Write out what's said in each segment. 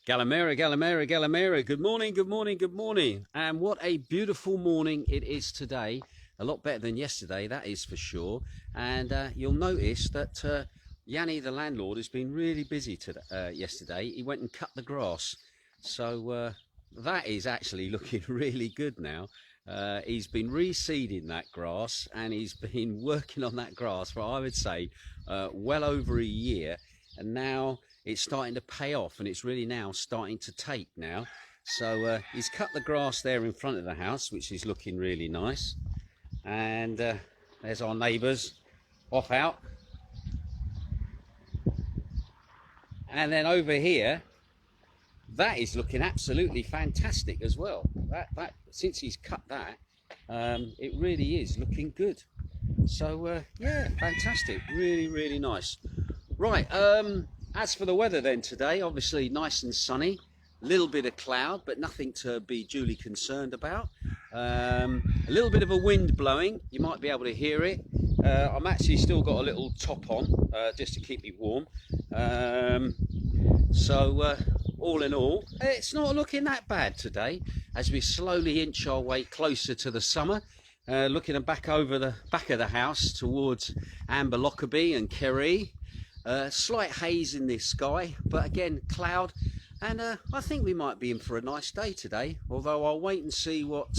Galamera, Galamera, Galamera. Good morning, good morning, good morning. And what a beautiful morning it is today. A lot better than yesterday, that is for sure. And you'll notice that Yanni, the landlord, has been really busy yesterday. He went and cut the grass. So that is actually looking really good now. He's been reseeding that grass, and he's been working on that grass for, I would say, well over a year. And now it's starting to pay off, and it's really now starting to take now. So he's cut the grass there in front of the house, which is looking really nice. And there's our neighbours off out. And then over here, that is looking absolutely fantastic as well. That since he's cut that, it really is looking good. So yeah, fantastic, really, really nice. Right, as for the weather then today, obviously nice and sunny, a little bit of cloud, but nothing to be duly concerned about. A little bit of a wind blowing, you might be able to hear it. I'm actually still got a little top on, just to keep me warm. So all in all, it's not looking that bad today, as we slowly inch our way closer to the summer. Looking back over the back of the house towards Amber Lockerbie and Kerry. Slight haze in the sky, but again cloud, and I think we might be in for a nice day today, although I'll wait and see what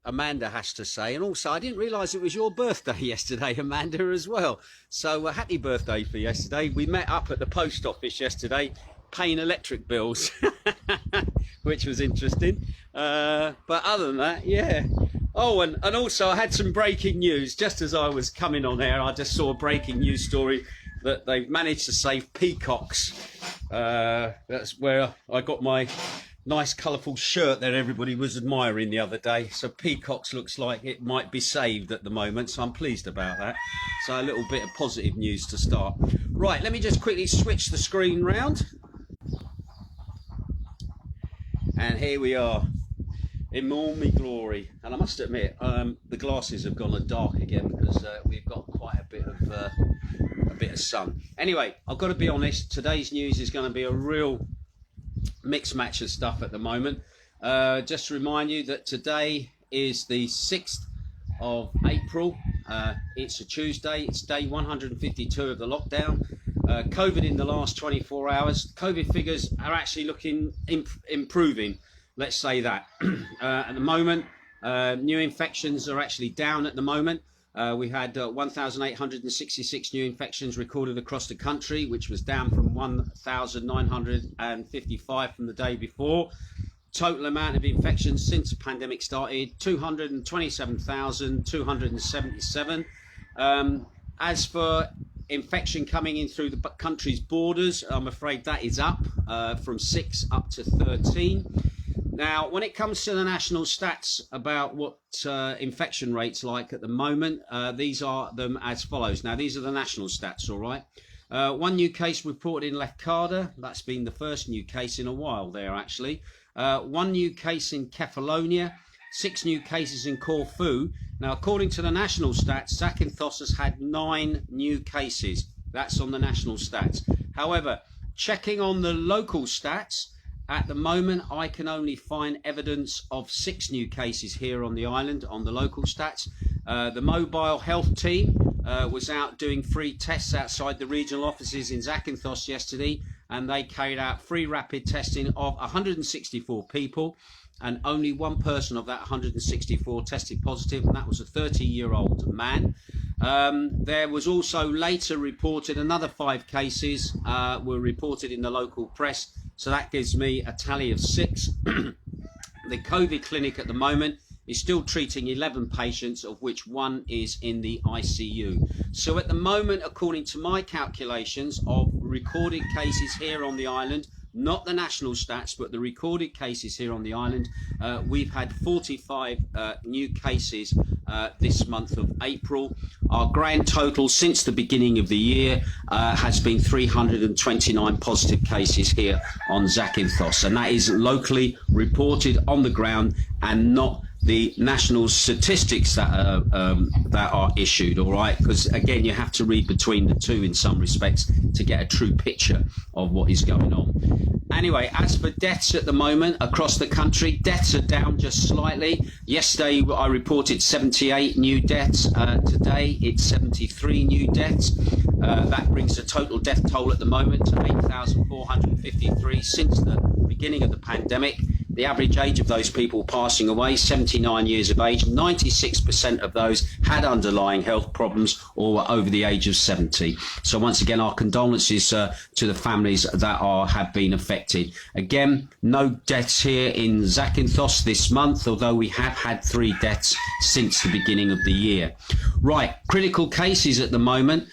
Amanda has to say. And also, I didn't realise it was your birthday yesterday, Amanda, as well. So happy birthday for yesterday. We met up at the post office yesterday paying electric bills, which was interesting, but other than that, yeah. Oh, and also I had some breaking news. Just as I was coming on air, I just saw a breaking news story that they've managed to save peacocks. That's where I got my nice colourful shirt that everybody was admiring the other day. So peacocks looks like it might be saved at the moment, so I'm pleased about that. So a little bit of positive news to start. Right, let me just quickly switch the screen round. And here we are. In all my glory. And I must admit, the glasses have gone dark again because we've got quite a bit of sun. Anyway, I've got to be honest, today's news is going to be a real mixed match of stuff at the moment. Just to remind you that today is the 6th of April. It's a Tuesday. It's day 152 of the lockdown. COVID in the last 24 hours. COVID figures are actually looking improving. Let's say that. At the moment, new infections are actually down at the moment. We had 1,866 new infections recorded across the country, which was down from 1,955 from the day before. Total amount of infections since the pandemic started, 227,277. As for infection coming in through the country's borders, I'm afraid that is up from 6 up to 13. Now, when it comes to the national stats about what infection rates like at the moment, these are them as follows. Now, these are the national stats, all right. One new case reported in Macardo. That's been the first new case in a while there, actually. One new case in Kefalonia. 6 new cases in Corfu. Now, according to the national stats, Zakynthos has had 9 new cases. That's on the national stats. However, checking on the local stats, at the moment, I can only find evidence of 6 new cases here on the island on the local stats. The mobile health team was out doing free tests outside the regional offices in Zakynthos yesterday, and they carried out free rapid testing of 164 people, and only one person of that 164 tested positive, and that was a 30-year-old man. There was also later reported another 5 cases were reported in the local press. So that gives me a tally of 6. The COVID clinic at the moment is still treating 11 patients, of which 1 is in the ICU. So at the moment, according to my calculations of recorded cases here on the island, not the national stats, but the recorded cases here on the island, we've had 45 new cases this month of April. Our grand total since the beginning of the year has been 329 positive cases here on Zakynthos, and that is locally reported on the ground and not the national statistics that are issued, all right? Because again, you have to read between the two in some respects to get a true picture of what is going on. Anyway, as for deaths at the moment across the country, deaths are down just slightly. Yesterday, I reported 78 new deaths. Today, it's 73 new deaths. That brings the total death toll at the moment to 8,453 since the beginning of the pandemic. The average age of those people passing away, 79 years of age. 96% of those had underlying health problems or were over the age of 70. So once again, our condolences to the families that have been affected. Again, no deaths here in Zakynthos this month, although we have had 3 deaths since the beginning of the year. Right, critical cases at the moment.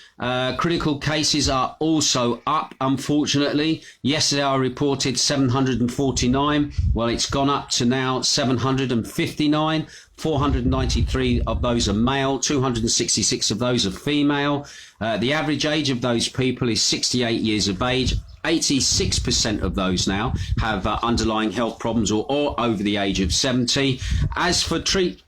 Critical cases are also up, unfortunately. Yesterday I reported 749. Well, it's gone up to now 759. 493 of those are male, 266 of those are female. The average age of those people is 68 years of age. 86% of those now have underlying health problems or over the age of 70. As for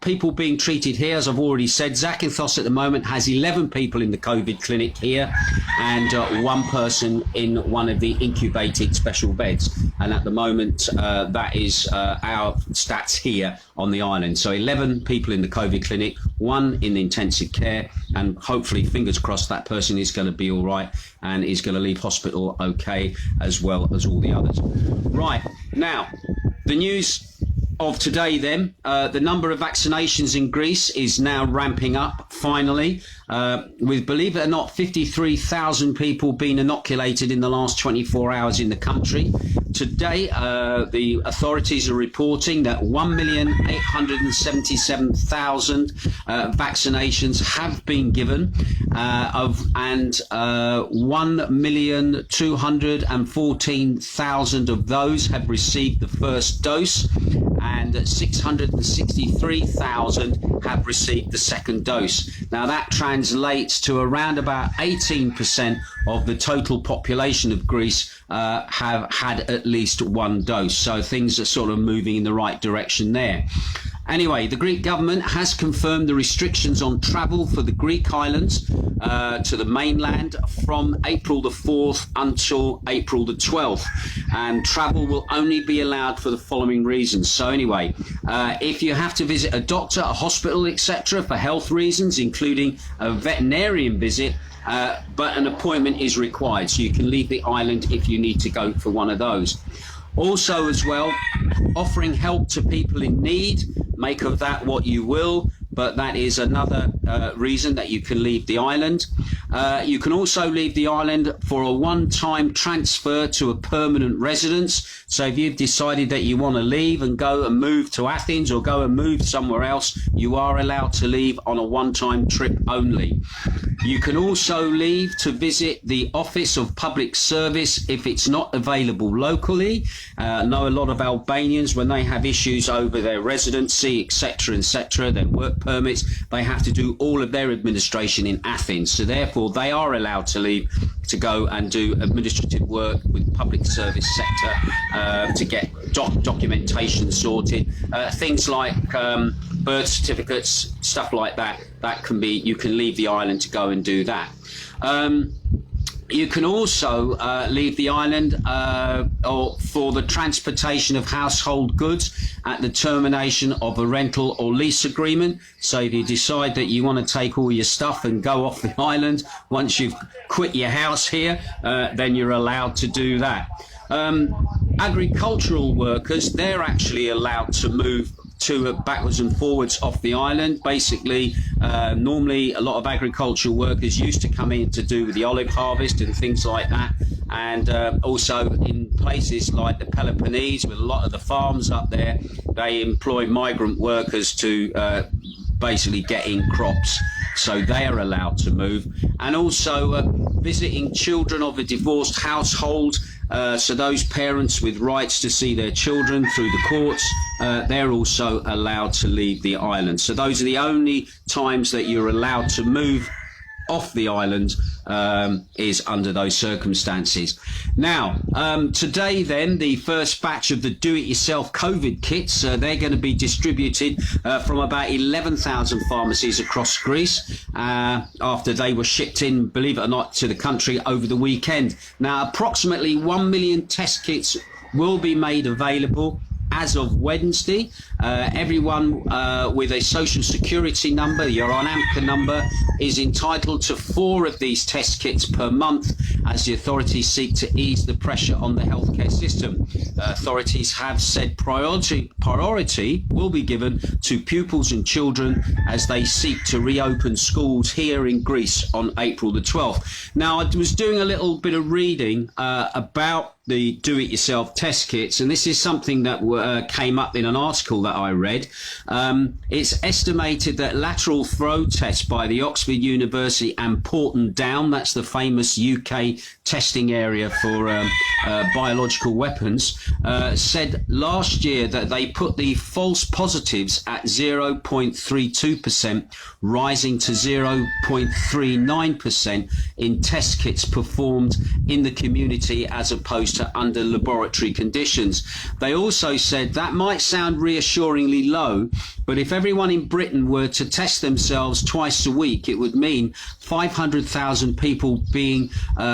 people being treated here, as I've already said, Zakynthos at the moment has 11 people in the COVID clinic here and 1 person in one of the incubated special beds. And at the moment, that is our stats here on the island. So 11 people in the COVID clinic, 1 in intensive care, and hopefully, fingers crossed, that person is going to be all right and is going to leave hospital okay, as well as all the others. Right, now, the news of today then, the number of vaccinations in Greece is now ramping up, finally, with, believe it or not, 53,000 people being inoculated in the last 24 hours in the country. Today, the authorities are reporting that 1,877,000 vaccinations have been given, and 1,214,000 of those have received the first dose, and 663,000 have received the second dose. Now that translates to around about 18% of the total population of Greece have had at least 1 dose. So things are sort of moving in the right direction there. Anyway, the Greek government has confirmed the restrictions on travel for the Greek islands to the mainland from April the 4th until April the 12th. And travel will only be allowed for the following reasons. So anyway, if you have to visit a doctor, a hospital, etc. for health reasons, including a veterinarian visit, but an appointment is required. So you can leave the island if you need to go for one of those. Also as well, offering help to people in need, make of that what you will, but that is another reason that you can leave the island. You can also leave the island for a one-time transfer to a permanent residence. So if you've decided that you want to leave and go and move to Athens or go and move somewhere else, you are allowed to leave on a one-time trip only. You can also leave to visit the Office of Public Service if it's not available locally. I know a lot of Albanians, when they have issues over their residency, etc., their work permits, they have to do all of their administration in Athens. So therefore, they are allowed to leave to go and do administrative work with public service sector to get documentation sorted. Things like birth certificates, stuff like that, you can leave the island to go and do that. You can also leave the island or for the transportation of household goods at the termination of a rental or lease agreement. So if you decide that you want to take all your stuff and go off the island once you've quit your house here, then you're allowed to do that. Agricultural workers, they're actually allowed to move backwards and forwards off the island. Basically, normally a lot of agricultural workers used to come in to do the olive harvest and things like that, and also in places like the Peloponnese, with a lot of the farms up there, they employ migrant workers to basically get in crops, so they are allowed to move. And also visiting children of a divorced household, so those parents with rights to see their children through the courts, they're also allowed to leave the island. So those are the only times that you're allowed to move off the island is under those circumstances. Now, today then, the first batch of the do-it-yourself COVID kits, they're going to be distributed from about 11,000 pharmacies across Greece after they were shipped in, believe it or not, to the country over the weekend. Now, approximately 1 million test kits will be made available as of Wednesday. Everyone with a social security number, your AMCA number, is entitled to 4 of these test kits per month as the authorities seek to ease the pressure on the healthcare system. Authorities have said priority will be given to pupils and children as they seek to reopen schools here in Greece on April the 12th. Now, I was doing a little bit of reading about the do-it-yourself test kits, and this is something that came up in an article that I read. It's estimated that lateral flow tests by the Oxford University and Porton Down, that's the famous UK testing area for biological weapons, said last year that they put the false positives at 0.32%, rising to 0.39% in test kits performed in the community as opposed to under laboratory conditions. They also said that might sound reassuringly low, but if everyone in Britain were to test themselves twice a week, it would mean 500,000 people being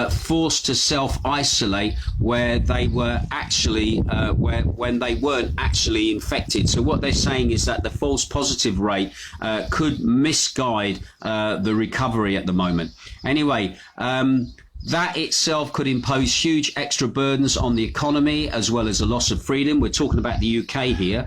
forced to self-isolate where they were actually when they weren't actually infected. So what they're saying is that the false positive rate could misguide the recovery at the moment. Anyway, that itself could impose huge extra burdens on the economy as well as a loss of freedom. We're talking about the UK here.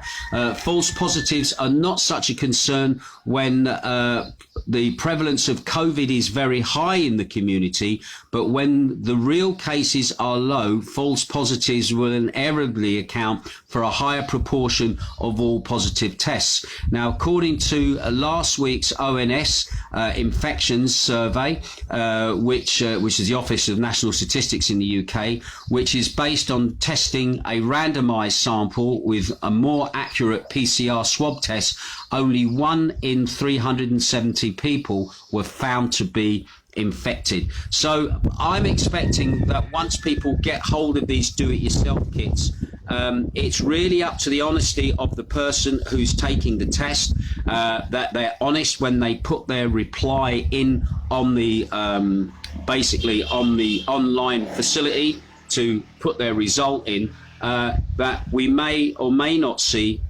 False positives are not such a concern when the prevalence of COVID is very high in the community, but when the real cases are low, false positives will invariably account for a higher proportion of all positive tests. Now, according to last week's ONS infections survey, which is the Office of National Statistics in the UK, which is based on testing a randomised sample with a more accurate PCR swab test, only 1 in 370 people were found to be infected. So I'm expecting that once people get hold of these do-it-yourself kits, it's really up to the honesty of the person who's taking the test, that they're honest when they put their reply in on the basically on the online facility to put their result in, that we may or may not see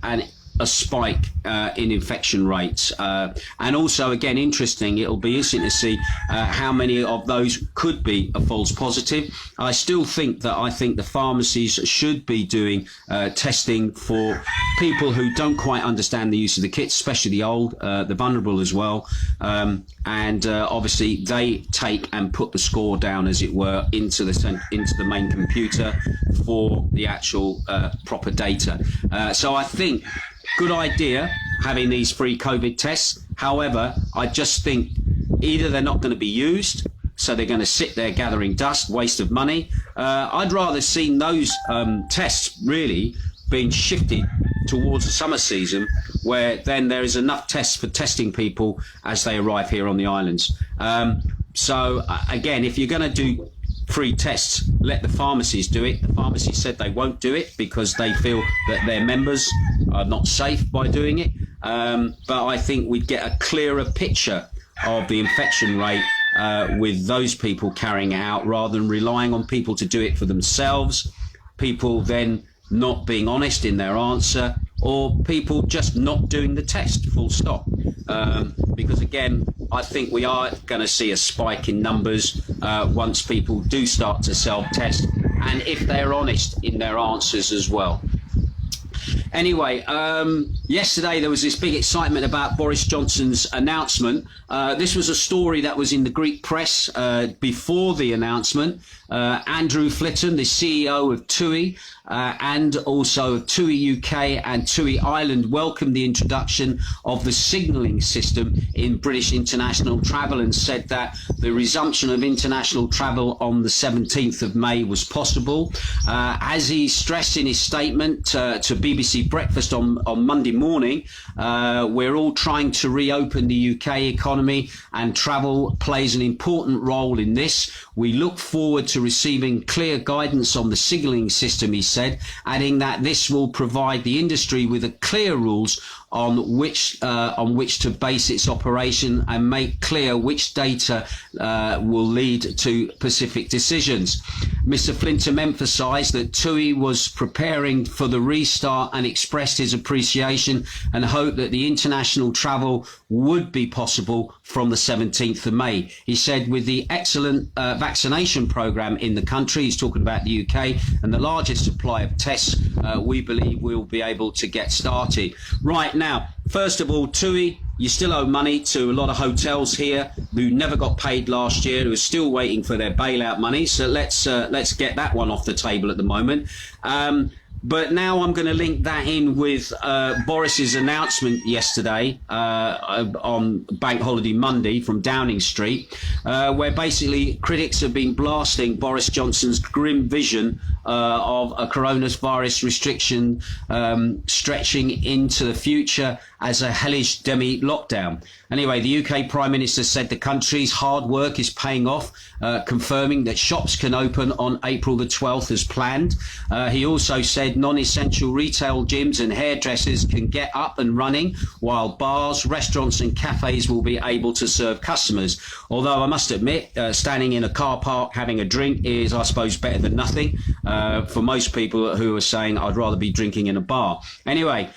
a spike in infection rates. And also, again, it'll be interesting to see how many of those could be a false positive. I still think the pharmacies should be doing testing for people who don't quite understand the use of the kits, especially the old, the vulnerable as well. And obviously they take and put the score down, as it were, into the main computer for the actual proper data. So I think good idea having these free COVID tests. However, I just think either they're not going to be used, so they're going to sit there gathering dust, waste of money. I'd rather seen those tests really being shifted towards the summer season, where then there is enough tests for testing people as they arrive here on the islands. So again, if you're going to do free tests, let the pharmacies do it. The pharmacies said they won't do it because they feel that their members are not safe by doing it. But I think we'd get a clearer picture of the infection rate with those people carrying it out, rather than relying on people to do it for themselves, people then not being honest in their answer, or people just not doing the test, full stop. Because again, I think we are going to see a spike in numbers once people do start to self-test, and if they're honest in their answers as well. Anyway, yesterday there was this big excitement about Boris Johnson's announcement. This was a story that was in the Greek press before the announcement. Andrew Flitton, the CEO of TUI, and also TUI UK and TUI Ireland, welcomed the introduction of the signalling system in British international travel and said that the resumption of international travel on the 17th of May was possible. As he stressed in his statement to BBC BBC Breakfast on Monday morning, we're all trying to reopen the UK economy, and travel plays an important role in this. We look forward to receiving clear guidance on the signalling system, he said, adding that this will provide the industry with a clear rules on which to base its operation and make clear which data will lead to specific decisions. Mr. Flintham emphasised that TUI was preparing for the restart and expressed his appreciation and hope that the international travel would be possible from the 17th of May. He said with the excellent vaccination programme in the country, he's talking about the UK, and the largest supply of tests, we believe we'll be able to get started. Right now, first of all, TUI, you still owe money to a lot of hotels here who never got paid last year, who are still waiting for their bailout money. So let's get that one off the table at the moment. But now I'm going to link that in with Boris's announcement yesterday on Bank Holiday Monday from Downing Street, where basically critics have been blasting Boris Johnson's grim vision of a coronavirus restriction stretching into the future as a hellish demi-lockdown. Anyway, the UK Prime Minister said the country's hard work is paying off, confirming that shops can open on April the 12th as planned. He also said non-essential retail gyms and hairdressers can get up and running, while bars, restaurants and cafes will be able to serve customers. Although I must admit, standing in a car park having a drink is, I suppose, better than nothing for most people who are saying I'd rather be drinking in a bar. Anyway,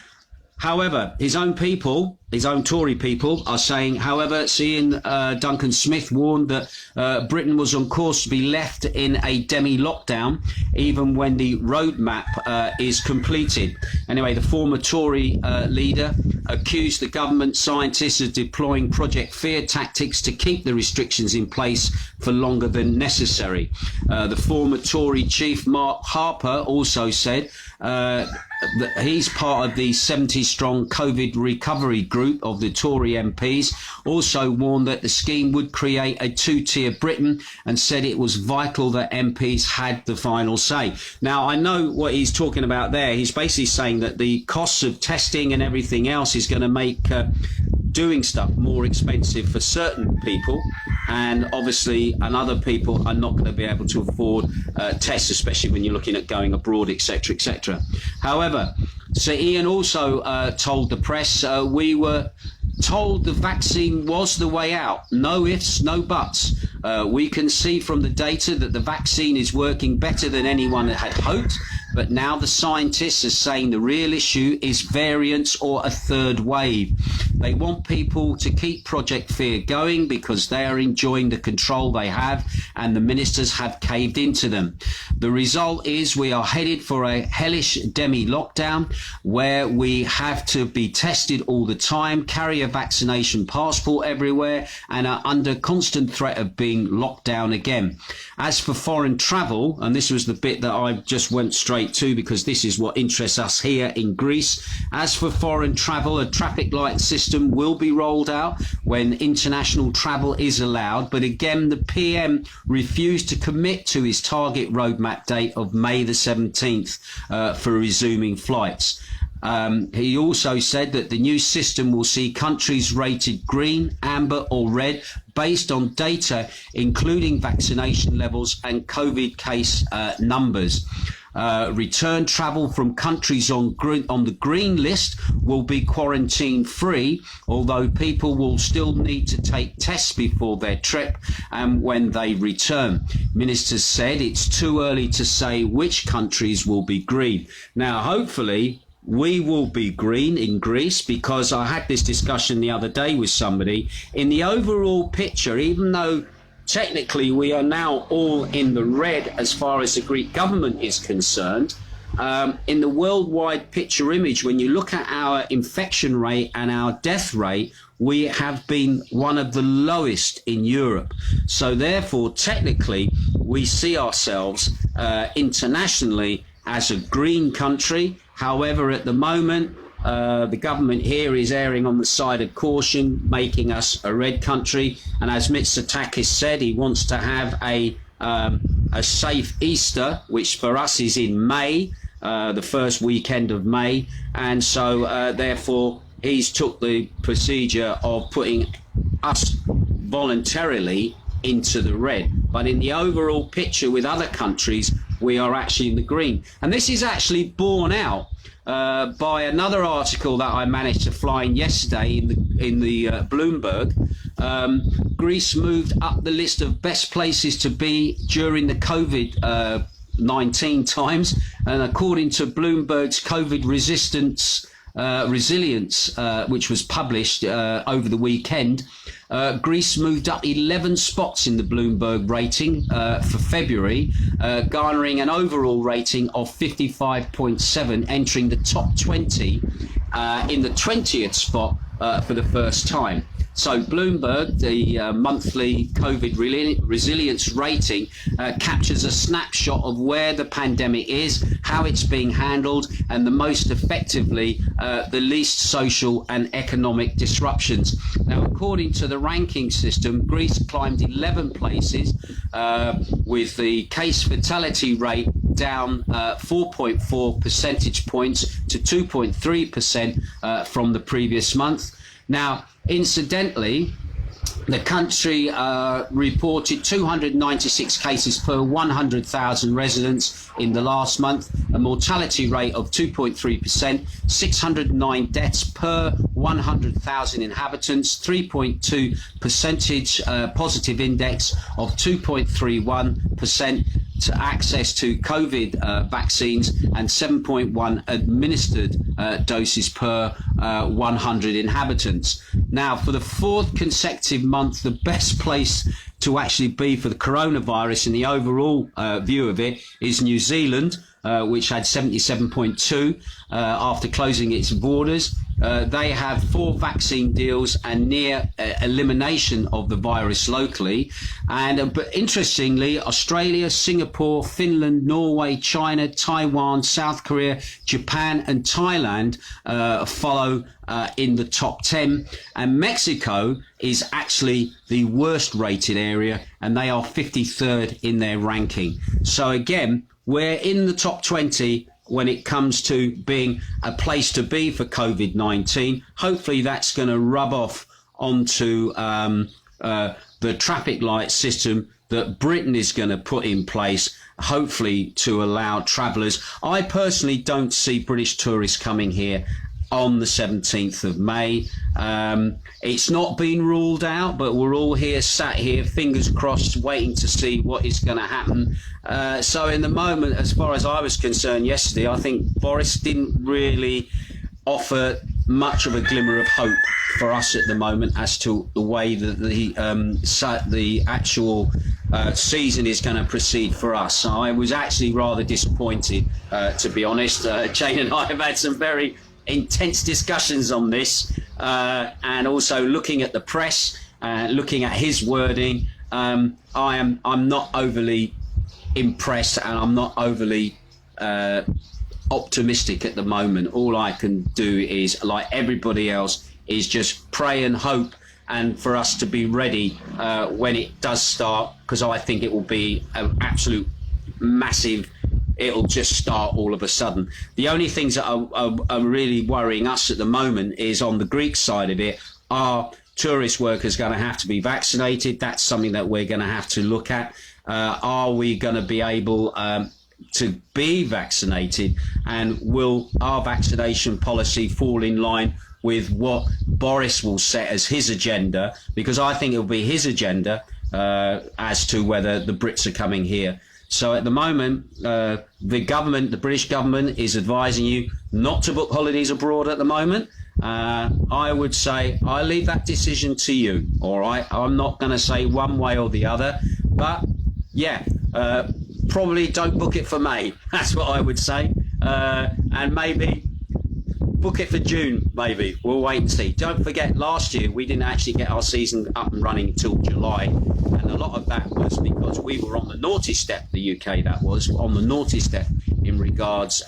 however, his own people, his own Tory people are saying, however, seeing Duncan Smith warned that Britain was on course to be left in a demi-lockdown even when the roadmap is completed. Anyway, the former Tory leader accused the government scientists of deploying Project Fear tactics to keep the restrictions in place for longer than necessary. The former Tory chief, Mark Harper, also said that he's part of the 70-strong COVID recovery group of the Tory MPs, also warned that the scheme would create a two-tier Britain and said it was vital that MPs had the final say. Now, I know what he's talking about there. He's basically saying that the costs of testing and everything else is going to make doing stuff more expensive for certain people, and obviously other people are not going to be able to afford tests, especially when you're looking at going abroad, etc., etc. However, so Ian also told the press, we were told the vaccine was the way out. No ifs, no buts. We can see from the data that the vaccine is working better than anyone had hoped, but now the scientists are saying the real issue is variants or a third wave. They want people to keep Project Fear going because they are enjoying the control they have, and the ministers have caved into them. The result is we are headed for a hellish demi-lockdown where we have to be tested all the time, carry a vaccination passport everywhere, and are under constant threat of being locked down again. As for foreign travel, and this was the bit that I just went straight to because this is what interests us here in Greece. As for foreign travel, a traffic light system will be rolled out when international travel is allowed, but again the PM refused to commit to his target roadmap date of May the 17th for resuming flights. He also said that the new system will see countries rated green, amber or red based on data including vaccination levels and COVID case numbers. Return travel from countries on the green list will be quarantine free, although people will still need to take tests before their trip and when they return. Ministers said it's too early to say which countries will be green. Now, hopefully, we will be green in Greece, because I had this discussion the other day with somebody. In the overall picture, even though technically we are now all in the red as far as the Greek government is concerned, in the worldwide picture image, when you look at our infection rate and our death rate, we have been one of the lowest in Europe. So therefore, technically, we see ourselves internationally as a green country. However, at the moment, the government here is erring on the side of caution, making us a red country. And as Mitsotakis said, he wants to have a safe Easter, which for us is in May. the first weekend of May, and so therefore he's took the procedure of putting us voluntarily into the red. But in the overall picture with other countries, we are actually in the green. And this is actually borne out by another article that I managed to fly in yesterday in the Bloomberg. Greece moved up the list of best places to be during the COVID-19 times, and according to Bloomberg's COVID resilience, which was published over the weekend, Greece moved up 11 spots in the Bloomberg rating for February, garnering an overall rating of 55.7, entering the top 20 in the 20th spot for the first time. So Bloomberg, the monthly COVID resilience rating, captures a snapshot of where the pandemic is, how it's being handled, and the most effectively, the least social and economic disruptions. Now, according to the ranking system, Greece climbed 11 places, with the case fatality rate down 4.4 percentage points to 2.3% from the previous month. Now, incidentally, the country reported 296 cases per 100,000 residents in the last month, a mortality rate of 2.3%, 609 deaths per 100,000 inhabitants, 3.2 percentage positive index of 2.31%, to access to COVID vaccines, and 7.1 administered doses per 100 inhabitants. Now, for the fourth consecutive month, the best place to actually be for the coronavirus in the overall view of it is New Zealand, which had 77.2 after closing its borders. They have 4 vaccine deals and near elimination of the virus locally. And but interestingly, Australia, Singapore, Finland, Norway, China, Taiwan, South Korea, Japan and Thailand follow in the top 10. And Mexico is actually the worst rated area, and they are 53rd in their ranking. So again, we're in the top 20 when it comes to being a place to be for COVID-19. Hopefully that's going to rub off onto the traffic light system that Britain is going to put in place, hopefully to allow travellers. I personally don't see British tourists coming here on the 17th of May. It's not been ruled out, but we're all here, sat here, fingers crossed, waiting to see what is going to happen. So in the moment, as far as I was concerned yesterday, I think Boris didn't really offer much of a glimmer of hope for us at the moment as to the way that the actual season is going to proceed for us. So I was actually rather disappointed, to be honest. Jane and I have had some very intense discussions on this, and also looking at the press, looking at his wording. I'm not overly impressed, and I'm not overly optimistic at the moment. All I can do is, like everybody else, is just pray and hope, and for us to be ready when it does start, because I think it will be an absolute massive. It'll just start all of a sudden. The only things that are really worrying us at the moment is on the Greek side of it. Are tourist workers going to have to be vaccinated? That's something that we're going to have to look at. Are we going to be able to be vaccinated? And will our vaccination policy fall in line with what Boris will set as his agenda? Because I think it'll be his agenda as to whether the Brits are coming here. So at the moment, the British government is advising you not to book holidays abroad at the moment. I would say I leave that decision to you. All right, I'm not going to say one way or the other, but yeah, probably don't book it for May. That's what I would say, and maybe book it for June. Maybe we'll wait and see. Don't forget, last year we didn't actually get our season up and running until July. And a lot of that was because we were on the naughty step, the UK that was, on the naughty step in regards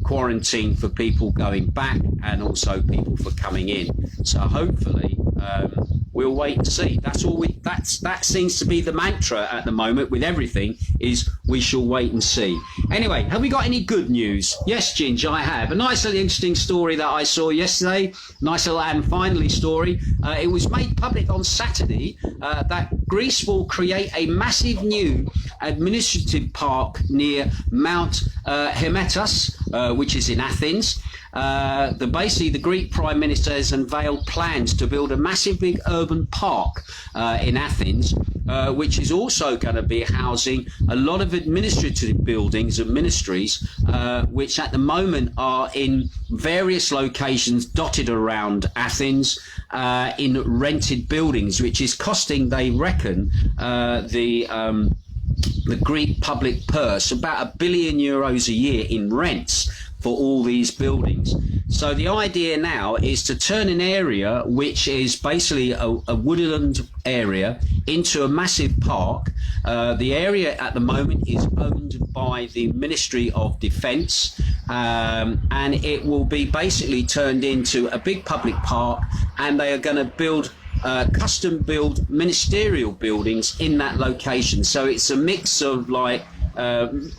quarantine for people going back and also people for coming in. So hopefully we'll wait and see. That's all that seems to be the mantra at the moment with everything, is we shall wait and see. Anyway, have we got any good news? Yes, Ginge, I have. A nice little interesting story that I saw yesterday. Nice little and finally story. It was made public on Saturday that Greece will create a massive new administrative park near Mount Hymettus, which is in Athens. Basically, the Greek Prime Minister has unveiled plans to build a massive big urban park in Athens, which is also going to be housing a lot of administrative buildings and ministries, which at the moment are in various locations dotted around Athens in rented buildings, which is costing, they reckon, the Greek public purse about €1 billion a year in rents for all these buildings. So the idea now is to turn an area which is basically a woodland area into a massive park. The area at the moment is owned by the Ministry of Defence, and it will be basically turned into a big public park, and they are going to build custom-built ministerial buildings in that location. So it's a mix of like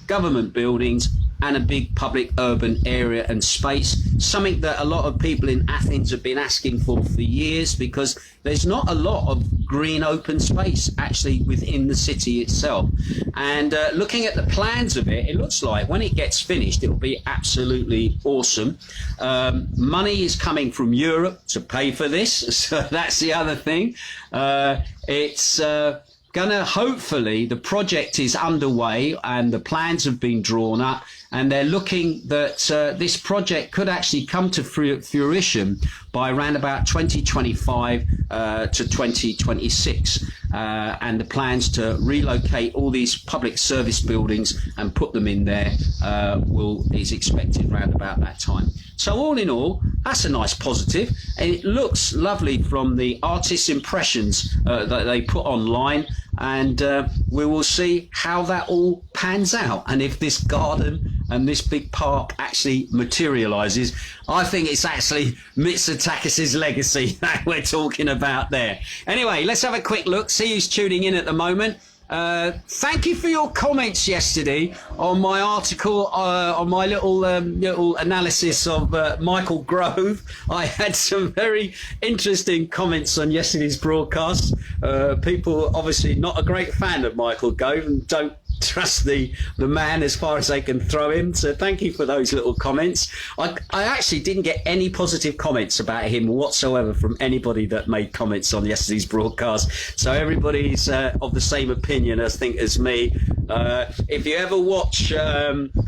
government buildings and a big public urban area and space, something that a lot of people in Athens have been asking for years, because there's not a lot of green open space actually within the city itself. And looking at the plans of it, it looks like when it gets finished, it will be absolutely awesome. Money is coming from Europe to pay for this, so that's the other thing. It's gonna, hopefully, the project is underway and the plans have been drawn up, and they're looking that this project could actually come to fruition by around about 2025 to 2026. And the plans to relocate all these public service buildings and put them in there is expected around about that time. So all in all, that's a nice positive, and it looks lovely from the artist's impressions that they put online, and we will see how that all pans out, and if this garden and this big park actually materialises. I think it's actually Mitsotakis's legacy that we're talking about there. Anyway, let's have a quick look, see who's tuning in at the moment. Thank you for your comments yesterday on my article, on my little analysis of Michael Grove. I had some very interesting comments on yesterday's broadcast. People obviously not a great fan of Michael Grove and don't trust the man as far as they can throw him. So thank you for those little comments. I actually didn't get any positive comments about him whatsoever from anybody that made comments on yesterday's broadcast. So everybody's of the same opinion, I think, as me. If you ever watch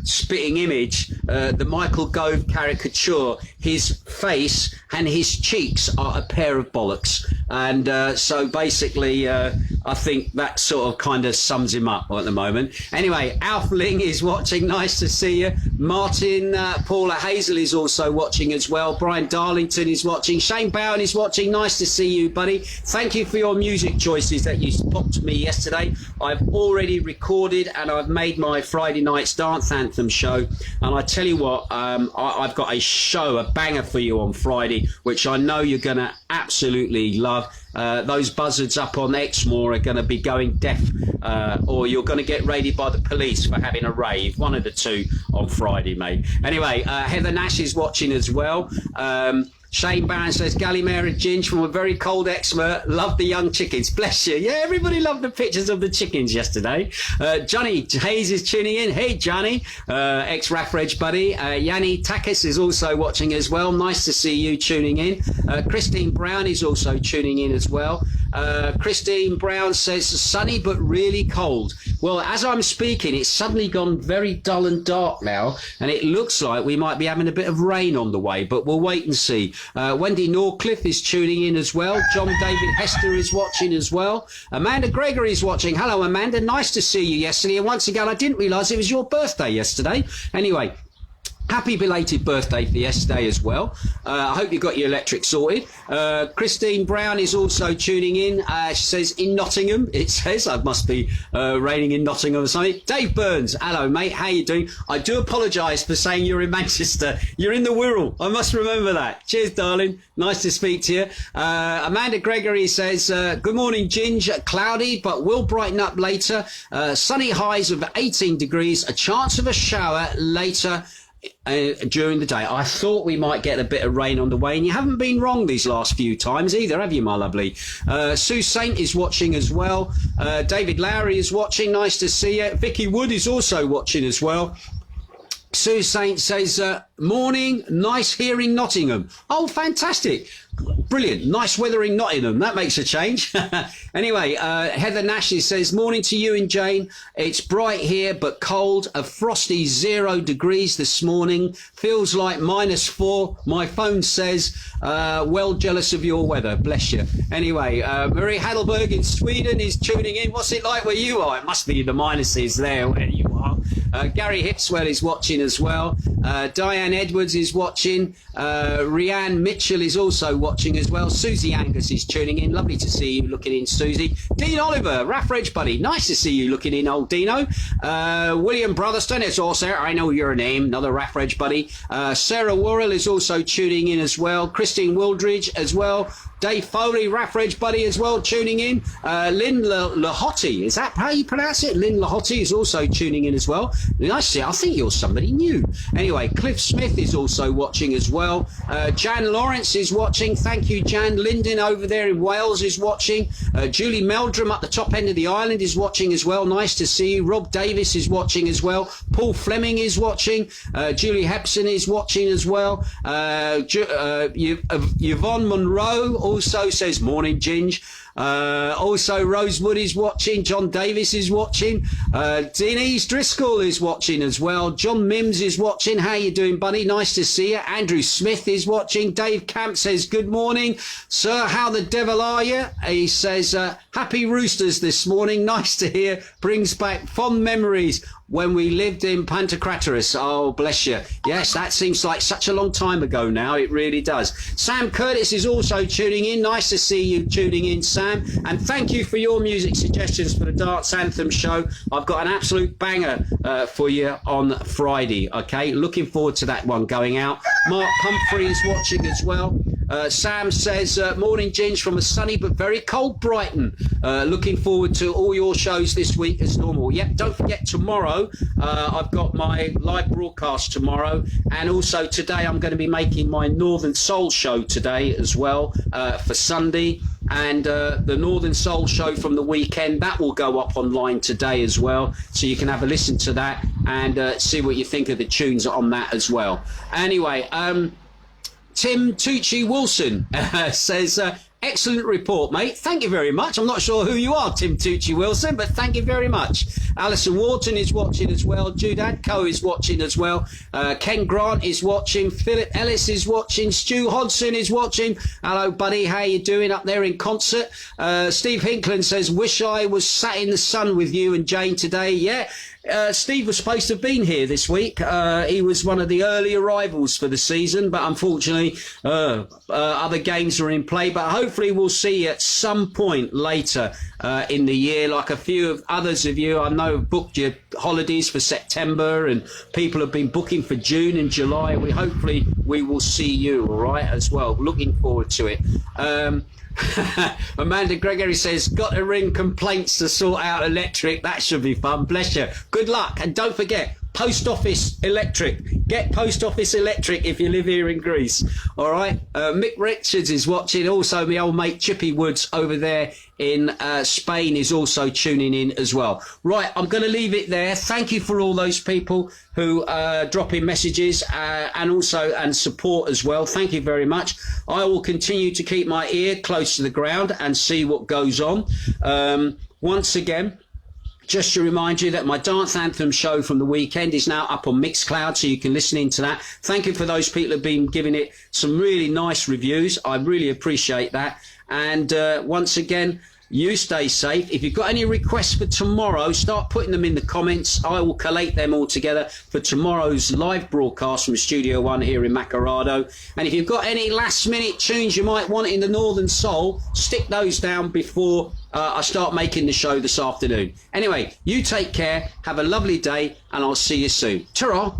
Spitting Image, the Michael Gove caricature, his face and his cheeks are a pair of bollocks. And so basically, I think that sort of kind of sums him up at the moment. Anyway, Alf Ling is watching. Nice to see you. Martin, Paula Hazel is also watching as well. Brian Darlington is watching. Shane Bowen is watching. Nice to see you, buddy. Thank you for your music choices that you popped to me yesterday. I've already recorded and I've made my Friday night's dance anthem show. And I tell you what, I've got a show, a banger for you on Friday, which I know you're going to absolutely love. Those buzzards up on Exmoor are going to be going deaf, or you're going to get raided by the police for having a rave. One of the two on Friday, mate. Anyway, Heather Nash is watching as well. Shane Barron says, Gallimera Ginge from a very cold Exmoor. Love the young chickens. Bless you. Yeah, everybody loved the pictures of the chickens yesterday. Johnny Hayes is tuning in. Hey, Johnny. Ex-Raf Reg buddy. Yanni Takis is also watching as well. Nice to see you tuning in. Christine Brown is also tuning in as well. Christine Brown says, sunny but really cold. Well, as I'm speaking, it's suddenly gone very dull and dark now, and it looks like we might be having a bit of rain on the way, but we'll wait and see. Wendy Norcliffe is tuning in as well. John David Hester is watching as well. Amanda Gregory is watching. Hello, Amanda. Nice to see you yesterday. And once again, I didn't realise it was your birthday yesterday. Anyway, Happy belated birthday for yesterday as well. I hope you got your electric sorted. Christine Brown is also tuning in. She says, in Nottingham, it says. It must be raining in Nottingham or something. Dave Burns, hello, mate. How you doing? I do apologise for saying you're in Manchester. You're in the Wirral. I must remember that. Cheers, darling. Nice to speak to you. Amanda Gregory says, good morning, Ginge. Cloudy, but will brighten up later. Sunny highs of 18 degrees. A chance of a shower later during the day. I thought we might get a bit of rain on the way, and you haven't been wrong these last few times either, have you, my lovely? Sue Saint is watching as well. David Lowry is watching. Nice to see you. Vicky Wood is also watching as well. Sue Saint says, morning, nice here in Nottingham. Oh, fantastic. Brilliant. Nice weather in Nottingham. That makes a change. Anyway, Heather Nash says, morning to you and Jane. It's bright here, but cold. A frosty 0 degrees this morning. Feels like -4. My phone says, well jealous of your weather. Bless you. Anyway, Marie Heidelberg in Sweden is tuning in. What's it like where you are? It must be the minuses there where you are. Gary Hipswell is watching as well. Diane Edwards is watching. Rianne Mitchell is also watching as well. Susie Angus is tuning in. Lovely to see you looking in, Susie. Dean Oliver, Raffridge buddy. Nice to see you looking in, old Dino. William Brotherston, it's also, I know your name. Another Raffridge buddy. Sarah Worrell is also tuning in as well. Christine Wildridge as well. Dave Foley, Raffridge buddy as well, tuning in. Lynn Lahotti, is that how you pronounce it? Lynn Lahotti is also tuning in as well. Nice to see. I think you're somebody new. Anyway, Cliff Smith is also watching as well. Jan Lawrence is watching. Thank you, Jan. Lyndon over there in Wales is watching. Julie Meldrum at the top end of the island is watching as well. Nice to see you. Rob Davis is watching as well. Paul Fleming is watching. Julie Hepson is watching as well. Yvonne Monroe also says, morning, Ginge. Also, Rosewood is watching. John Davis is watching. Denise Driscoll is watching as well. John Mims is watching. How you doing, buddy? Nice to see you. Andrew Smith is watching. Dave Camp says, good morning. Sir, how the devil are you? He says, happy roosters this morning. Nice to hear. Brings back fond memories when we lived in Pantocratorus. Oh, bless you. Yes, that seems like such a long time ago now. It really does. Sam Curtis is also tuning in. Nice to see you tuning in, Sam. And thank you for your music suggestions for the Dance Anthem show. I've got an absolute banger for you on Friday. Okay, looking forward to that one going out. Mark Humphrey is watching as well. Sam says, morning, Ginge, from a sunny but very cold Brighton. Looking forward to all your shows this week as normal. Yep, don't forget tomorrow. I've got my live broadcast tomorrow, and also today I'm going to be making my Northern Soul show today as well for Sunday, and the Northern Soul show from the weekend, that will go up online today as well, so you can have a listen to that and see what you think of the tunes on that as well. Anyway, Tim Tucci Wilson says, excellent report, mate. Thank you very much. I'm not sure who you are, Tim Tucci Wilson, but thank you very much. Alison Wharton is watching as well. Jude Adco is watching as well. Ken Grant is watching. Philip Ellis is watching. Stu Hodson is watching. Hello, buddy. How you doing up there in concert? Steve Hinkland says, wish I was sat in the sun with you and Jane today. Yeah. Steve was supposed to have been here this week. He was one of the early arrivals for the season, but unfortunately other games are in play. But hopefully we'll see you at some point later in the year, like a few of others of you I know have booked your holidays for September, and people have been booking for June and July. Hopefully we will see you, all right, as well. Looking forward to it. Amanda Gregory says, got to ring complaints to sort out electric. That should be fun. Bless you. Good luck. And don't forget, Post Office Electric. Get Post Office Electric if you live here in Greece. All right. Mick Richards is watching. Also, my old mate Chippy Woods over there in Spain is also tuning in as well. Right. I'm going to leave it there. Thank you for all those people who drop in messages and support as well. Thank you very much. I will continue to keep my ear close to the ground and see what goes on. Once again, just to remind you that my Dance Anthem show from the weekend is now up on Mixcloud, so you can listen into that. Thank you for those people who have been giving it some really nice reviews. I really appreciate that. And once again, You stay safe. If you've got any requests for tomorrow, start putting them in the comments. I will collate them all together for tomorrow's live broadcast from Studio One here in Macardo. And if you've got any last minute tunes you might want in the Northern Soul, stick those down before I start making the show this afternoon. Anyway, you take care, have a lovely day, and I'll see you soon. Ta-ra!